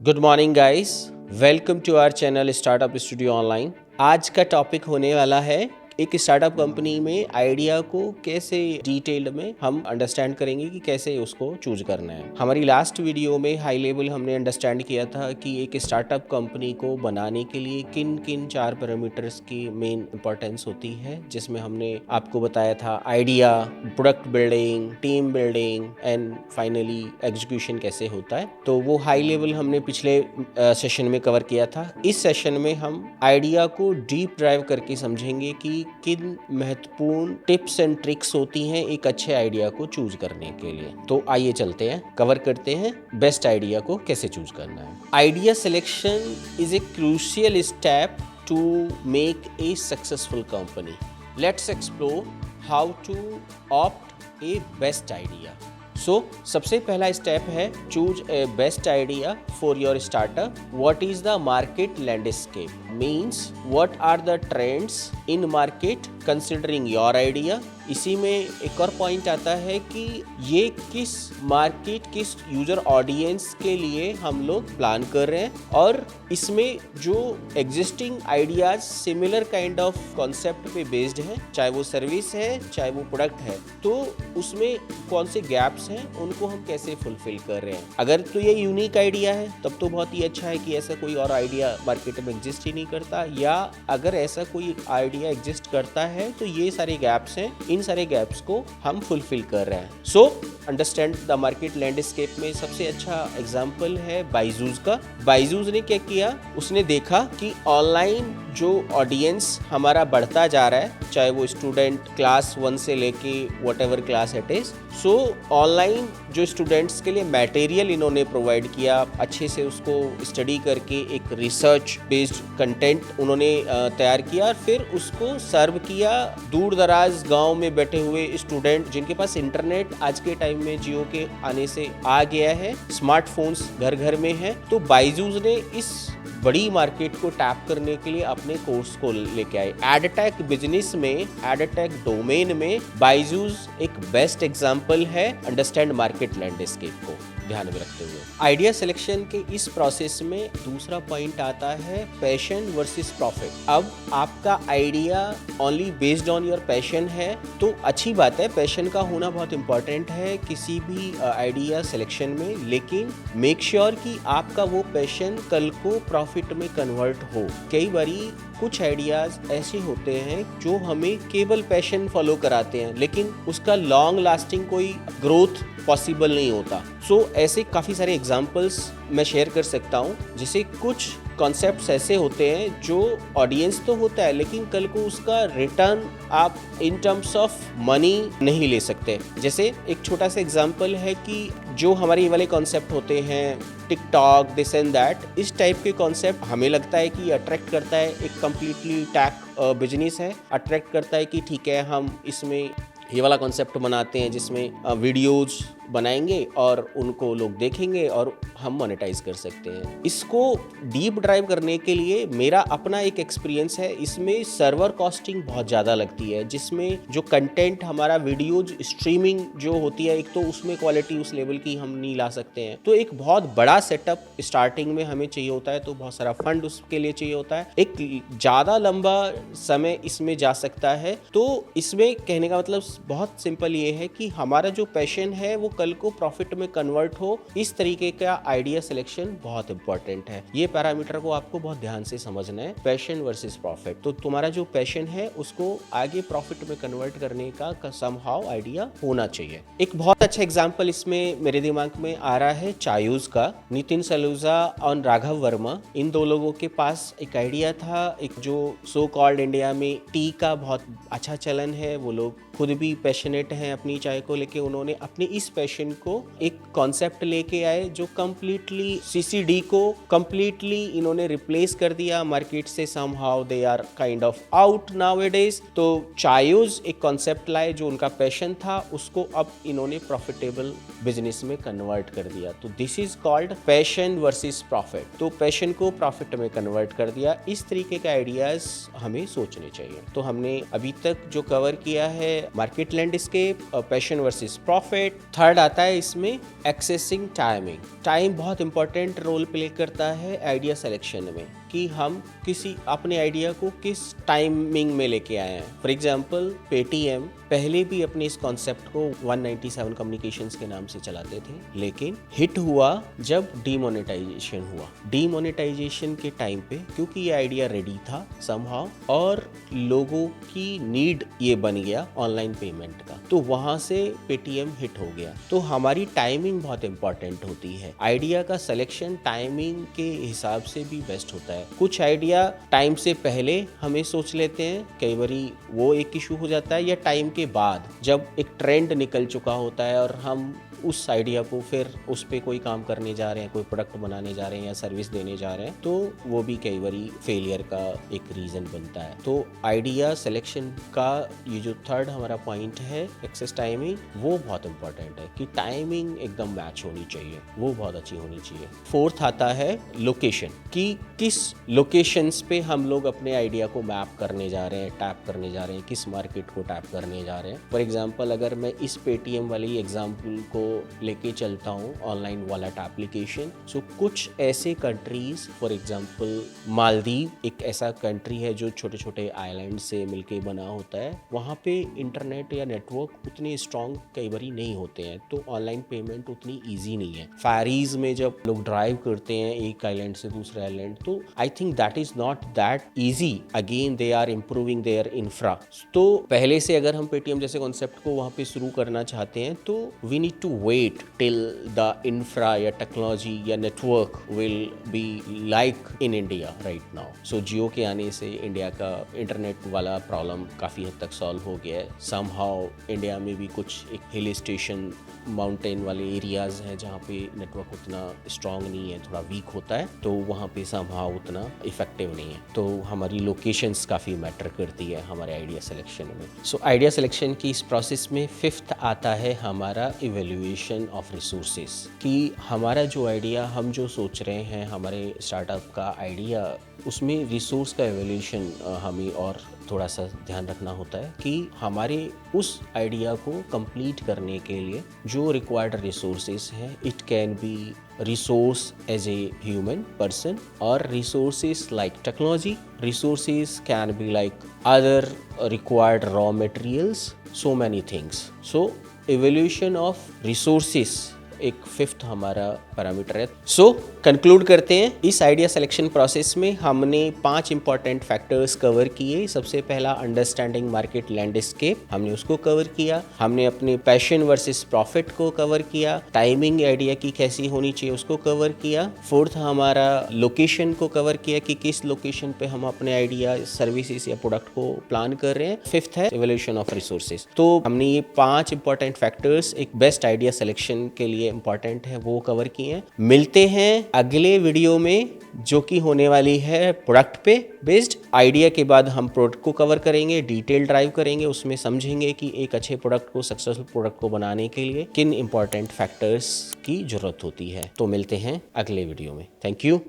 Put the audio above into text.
Good morning guys, welcome to our channel startup studio online. आज का topic होने वाला है एक स्टार्टअप कंपनी में आइडिया को कैसे डिटेल्ड में हम अंडरस्टैंड करेंगे कि कैसे उसको चूज करना है। हमारी लास्ट वीडियो में हाई लेवल हमने अंडरस्टैंड किया था कि एक स्टार्टअप कंपनी को बनाने के लिए किन किन 4 पैरामीटर्स की मेन इंपॉर्टेंस होती है, जिसमें हमने आपको बताया था idea, product building, team building and finally execution कैसे होता है। तो वो हाई लेवल हमने पिछले सेशन में कवर किया था। इस सेशन में हम आइडिया को डीप ड्राइव करके समझेंगे कि किन महत्वपूर्ण टिप्स एंड ट्रिक्स होती हैं एक अच्छे आइडिया को चूज करने के लिए। तो आइए चलते हैं, कवर करते हैं बेस्ट आइडिया को कैसे चूज करना है। Idea selection is a crucial step to make a successful company. Let's explore how to opt a best idea. सबसे पहला स्टेप है choose a best idea for your startup. What is the market landscape, means what are the trends in market considering your idea. इसी में एक और point आता है कि ये किस मार्केट, किस यूजर ऑडियंस के लिए हम लोग प्लान कर रहे हैं, और इसमें जो existing ideas similar kind of concept पे बेस्ड है, चाहे वो सर्विस है चाहे वो प्रोडक्ट है, तो उसमें कौन से गैप्स हैं उनको हम कैसे फुलफिल कर रहे हैं। अगर तो ये यूनिक आइडिया है तब तो बहुत ही अच्छा है कि ऐसा कोई और आइडिया मार्केट में एग्जिस्ट ही नहीं करता, या अगर ऐसा कोई आइडिया एग्जिस्ट करता है तो ये सारे गैप्स हैं, इन सारे गैप्स को हम फुलफिल कर रहे हैं। So understand the market landscape में सबसे अच्छा एग्जांपल है बायजूस का। बायजूस ने क्या किया, उसने देखा कि ऑनलाइन जो ऑडियंस हमारा बढ़ता जा रहा है, चाहे वो स्टूडेंट क्लास 1 से लेके whatever class it is, so online जो स्टूडेंट्स के लिए मटेरियल इन्होंने प्रोवाइड किया, अच्छे से उसको स्टडी करके एक रिसर्च बेस्ड कंटेंट उन्होंने तैयार किया और फिर उसको सर्व किया दूर दराज गांव में बैठे हुए स्टूडेंट जिनके पास इंटरनेट आज के टाइम में जियो के आने से आ गया है, स्मार्टफोन्स घर घर में है। तो बायजूस ने इस बड़ी मार्केट को टैप करने के लिए अपने कोर्स को लेके आए। एडटेक बिजनेस में, एडटेक डोमेन में बायजूस एक बेस्ट एग्जांपल है अंडरस्टैंड मार्केट लैंडस्केप को ध्यान में रखते हुए। आइडिया सिलेक्शन के इस प्रोसेस में दूसरा पॉइंट आता है पैशन वर्सेस प्रॉफिट। अब आपका idea only based on your passion है तो अच्छी बात है, पैशन का होना बहुत इंपॉर्टेंट है किसी भी आइडिया सिलेक्शन में, लेकिन मेक श्योर कि आपका वो पैशन कल को प्रॉफिट में कन्वर्ट हो। कई बारी कुछ आइडियाज ऐसे होते हैं जो हमें केवल पैशन फॉलो कराते हैं लेकिन उसका लॉन्ग लास्टिंग कोई ग्रोथ पॉसिबल नहीं होता। ऐसे काफ़ी सारे एग्जांपल्स मैं शेयर कर सकता हूँ, जैसे कुछ कॉन्सेप्ट्स ऐसे होते हैं जो ऑडियंस तो होता है लेकिन कल को उसका रिटर्न आप इन टर्म्स ऑफ मनी नहीं ले सकते। जैसे एक छोटा सा एग्जांपल है कि जो हमारे ये वाले कॉन्सेप्ट होते हैं टिकटॉक, दिस एंड दैट, इस टाइप के कॉन्सेप्ट हमें लगता है कि अट्रैक्ट करता है, एक कम्प्लीटली टैक बिजनेस है, अट्रैक्ट करता है कि ठीक है हम इसमें ये वाला कॉन्सेप्ट बनाते हैं जिसमें वीडियोज बनाएंगे और उनको लोग देखेंगे और हम मोनेटाइज कर सकते हैं। इसको डीप ड्राइव करने के लिए मेरा अपना एक एक्सपीरियंस है, इसमें सर्वर कॉस्टिंग बहुत ज़्यादा लगती है, जिसमें जो कंटेंट हमारा वीडियोज स्ट्रीमिंग जो होती है, एक तो उसमें क्वालिटी उस लेवल की हम नहीं ला सकते हैं, तो एक बहुत बड़ा सेटअप स्टार्टिंग में हमें चाहिए होता है, तो बहुत सारा फंड उसके लिए चाहिए होता है, एक ज़्यादा लंबा समय इसमें जा सकता है। तो इसमें कहने का मतलब बहुत सिंपल ये है कि हमारा जो पैशन है वो कल को प्रॉफिट में कन्वर्ट हो, इस तरीके का आइडिया सिलेक्शन बहुत इंपॉर्टेंट है। ये पैरामीटर को आपको बहुत ध्यान से समझना है, पैशन वर्सेस प्रॉफिट। तो तुम्हारा जो पैशन है उसको आगे प्रॉफिट में कन्वर्ट करने का समहाउ आइडिया होना चाहिए। एक बहुत अच्छा एग्जांपल इसमें मेरे दिमाग में आ रहा है चायूज का। नितिन सलूजा और राघव वर्मा, इन दो लोगों के पास एक आइडिया था, एक जो सो कॉल्ड इंडिया में टी का बहुत अच्छा चलन है, वो लोग खुद भी पैशनेट हैं अपनी चाय को लेके, उन्होंने अपनी इस पैशन को एक कॉन्सेप्ट लेके आए जो कम्प्लीटली सीसीडी को कम्प्लीटली इन्होंने रिप्लेस कर दिया मार्केट से। Somehow they are kind of out nowadays. तो चायूज एक कॉन्सेप्ट लाए जो उनका पैशन था, उसको अब इन्होंने प्रॉफिटेबल बिजनेस में कन्वर्ट कर दिया। तो this is called passion versus profit. तो पैशन को प्रॉफिट में कन्वर्ट कर दिया। इस तरीके के आइडियाज हमें सोचने चाहिए। तो हमने अभी तक जो कवर किया है market landscape, passion versus profit. Third आता है इसमें एक्सेसिंग टाइमिंग। टाइम बहुत इंपॉर्टेंट रोल प्ले करता है आइडिया सिलेक्शन में, कि हम किसी अपने आइडिया को किस टाइमिंग में लेके आए हैं। फॉर एग्जांपल पेटीएम पहले भी अपने इस कॉन्सेप्ट को 197 कम्युनिकेशंस के नाम से चलाते थे, लेकिन हिट हुआ जब डीमोनेटाइजेशन हुआ। डीमोनेटाइजेशन के टाइम पे क्योंकि ये आइडिया रेडी था समहाउ और लोगों की नीड ये बन गया ऑनलाइन पेमेंट का, तो वहां से पेटीएम हिट हो गया। तो हमारी टाइमिंग बहुत इंपॉर्टेंट होती है। आइडिया का सिलेक्शन टाइमिंग के हिसाब से भी बेस्ट होता है। कुछ आइडिया टाइम से पहले हमें सोच लेते हैं, कई बारी वो एक इशू हो जाता है, या टाइम के बाद जब एक ट्रेंड निकल चुका होता है और हम उस आइडिया को फिर उस पर कोई काम करने जा रहे हैं, कोई प्रोडक्ट बनाने जा रहे हैं या सर्विस देने जा रहे हैं, तो वो भी कई बारी फेलियर का एक रीज़न बनता है। तो आइडिया सिलेक्शन का ये जो थर्ड हमारा पॉइंट है एक्सेस टाइमिंग, वो बहुत इंपॉर्टेंट है कि टाइमिंग एकदम मैच होनी चाहिए, वो बहुत अच्छी होनी चाहिए। फोर्थ आता है लोकेशन, कि किस लोकेशंस पे हम लोग अपने आइडिया को मैप करने जा रहे हैं, टैप करने जा रहे हैं, किस मार्केट को टैप करने जा रहे हैं। फॉर एग्जांपल अगर मैं इस पेटीएम वाली एग्जांपल को लेके चलता हूँ, ऑनलाइन वॉलेट एप्लीकेशन, सो कुछ ऐसे कंट्रीज, फॉर एग्जांपल मालदीव एक ऐसा कंट्री है जो छोटे छोटे आइलैंड से मिलके बना होता है, वहाँ पे इंटरनेट या नेटवर्क उतने स्ट्रॉन्ग कई बारी नहीं होते हैं, तो ऑनलाइन पेमेंट उतनी ईजी नहीं है। फैरीज में जब लोग ड्राइव करते हैं एक आइलैंड से दूसरे आइलैंड, तो I think that is not that easy. Again they are improving their infra. तो पहले से अगर हम पेटीएम जैसे कॉन्सेप्ट को वहाँ पे शुरू करना चाहते हैं, तो we need to wait till the infra या टेक्नोलॉजी या network will be like in India right now. So Jio के आने से इंडिया का इंटरनेट वाला प्रॉब्लम काफ़ी हद तक सॉल्व हो गया है। समहाउ इंडिया में भी कुछ एक हिल स्टेशन माउंटेन वाले एरियाज हैं जहाँ पे नेटवर्क उतना स्ट्रॉन्ग नहीं है, थोड़ा वीक होता है, तो वहाँ पे समहाउ उतना इफेक्टिव नहीं है। तो हमारी लोकेशंस काफ़ी मैटर करती है हमारे आइडिया सिलेक्शन में। सो आइडिया सिलेक्शन की इस प्रोसेस में फिफ्थ आता है हमारा इवेल्युएशन ऑफ रिसोर्सेज, कि हमारा जो आइडिया, हम जो सोच रहे हैं हमारे स्टार्टअप का आइडिया, उसमें रिसोर्स का इवेल्यूशन हमें और थोड़ा सा ध्यान रखना होता है कि हमारे उस आइडिया को कंप्लीट करने के लिए जो रिक्वायर्ड रिसोर्सेज हैं, it can be resource as a human person और resources like technology, resources can be like other required raw materials, so many things. So evaluation of resources एक फिफ्थ हमारा parameter है। So conclude करते हैं, इस idea selection process में हमने 5 important factors cover किए। सबसे पहला अंडरस्टैंडिंग मार्केट लैंडस्केप, हमने उसको कवर किया। हमने अपने पैशन वर्सेस प्रॉफिट को कवर किया। टाइमिंग आइडिया की कैसी होनी चाहिए उसको कवर किया। फोर्थ हमारा लोकेशन को कवर किया कि किस लोकेशन पे हम अपने आइडिया, सर्विसेज या प्रोडक्ट को प्लान कर रहे हैं। फिफ्थ है इवोल्यूशन ऑफ रिसोर्सेज। तो हमने ये 5 इंपॉर्टेंट फैक्टर्स एक बेस्ट आइडिया सिलेक्शन के लिए इंपॉर्टेंट है वो कवर किए हैं। मिलते हैं अगले वीडियो में जो कि होने वाली है प्रोडक्ट पे बेस्ड। आइडिया के बाद हम प्रोडक्ट को कवर करेंगे, डिटेल ड्राइव करेंगे, उसमें समझेंगे कि एक अच्छे प्रोडक्ट को, सक्सेसफुल प्रोडक्ट को बनाने के लिए किन इंपॉर्टेंट फैक्टर्स की जरूरत होती है। तो मिलते हैं अगले वीडियो में। Thank you.